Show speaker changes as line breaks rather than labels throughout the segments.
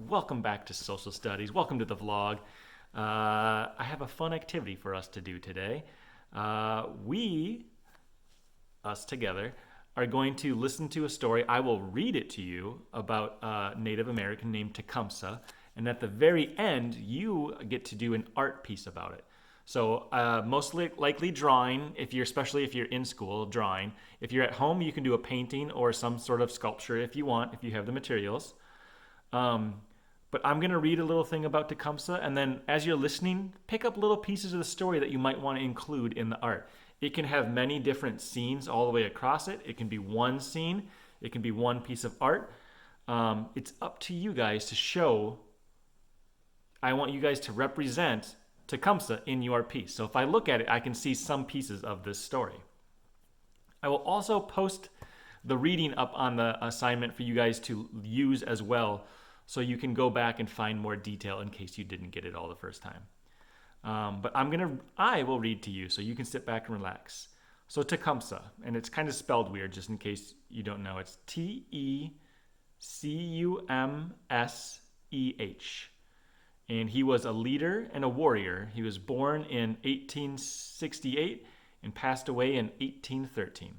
welcome back to Social Studies. Welcome to the vlog. I have a fun activity for us to do today. Us together, are going to listen to a story. I will read it to you about a Native American named Tecumseh, and at the very end, you get to do an art piece about it. So mostly likely drawing, especially if you're in school, drawing. If you're at home, you can do a painting or some sort of sculpture if you want, if you have the materials. But I'm going to read a little thing about Tecumseh, and then as you're listening, pick up little pieces of the story that you might want to include in the art. It can have many different scenes all the way across it. It can be one scene. It can be one piece of art. It's up to you guys to show. I want you guys to represent Tecumseh in your piece. So if I look at it, I can see some pieces of this story. I will also post the reading up on the assignment for you guys to use as well, so you can go back and find more detail in case you didn't get it all the first time. But I will read to you so you can sit back and relax. So Tecumseh, and it's kind of spelled weird just in case you don't know. It's Tecumseh. And he was a leader and a warrior. He was born in 1868 and passed away in 1813.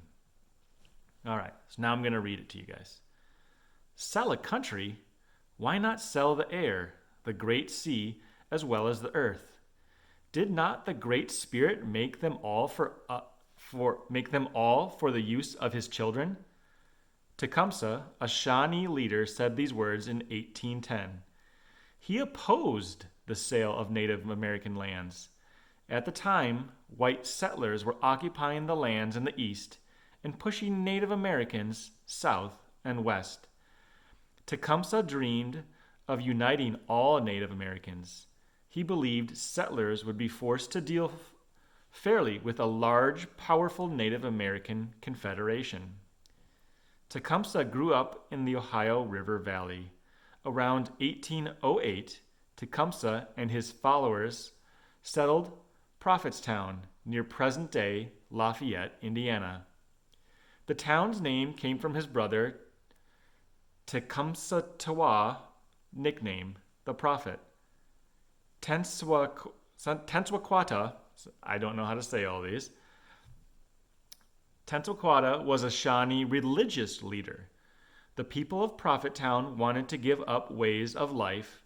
All right, so now I'm going to read it to you guys. Sell a country? Why not sell the air, the great sea, as well as the earth? Did not the Great Spirit make them all for the use of his children? Tecumseh, a Shawnee leader, said these words in 1810. He opposed the sale of Native American lands. At the time, white settlers were occupying the lands in the east and pushing Native Americans south and west. Tecumseh dreamed of uniting all Native Americans. He believed settlers would be forced to deal fairly with a large, powerful Native American confederation. Tecumseh grew up in the Ohio River Valley. Around 1808, Tecumseh and his followers settled Prophetstown near present-day Lafayette, Indiana. The town's name came from his brother Tecumseh, nickname the Prophet. Tenswaquata, I don't know how to say all these. Tenswaquata was a Shawnee religious leader. The people of Prophettown wanted to give up ways of life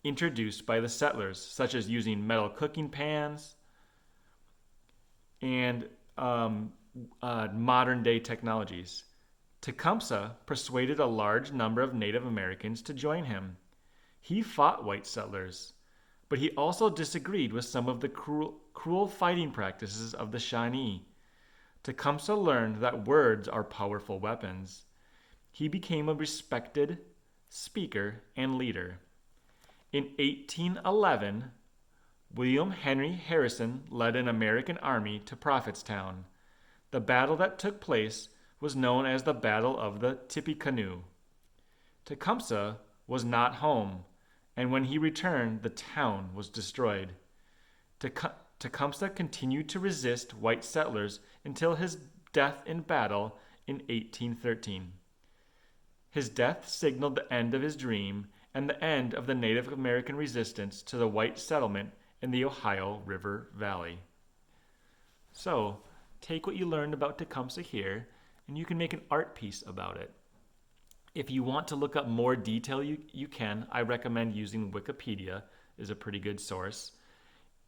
introduced by the settlers, such as using metal cooking pans and modern-day technologies. Tecumseh persuaded a large number of Native Americans to join him. He fought white settlers, but he also disagreed with some of the cruel fighting practices of the Shawnee. Tecumseh learned that words are powerful weapons. He became a respected speaker and leader. In 1811, William Henry Harrison led an American army to Prophetstown. The battle that took place was known as the Battle of the Tippecanoe. Tecumseh was not home, and when he returned, the town was destroyed. Tecumseh continued to resist white settlers until his death in battle in 1813. His death signaled the end of his dream and the end of the Native American resistance to the white settlement in the Ohio River Valley. So, take what you learned about Tecumseh here, and you can make an art piece about it. If you want to look up more detail, you can. I recommend using Wikipedia is a pretty good source.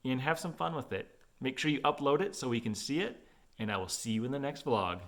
And have some fun with it. Make sure you upload it so we can see it, and I will see you in the next vlog.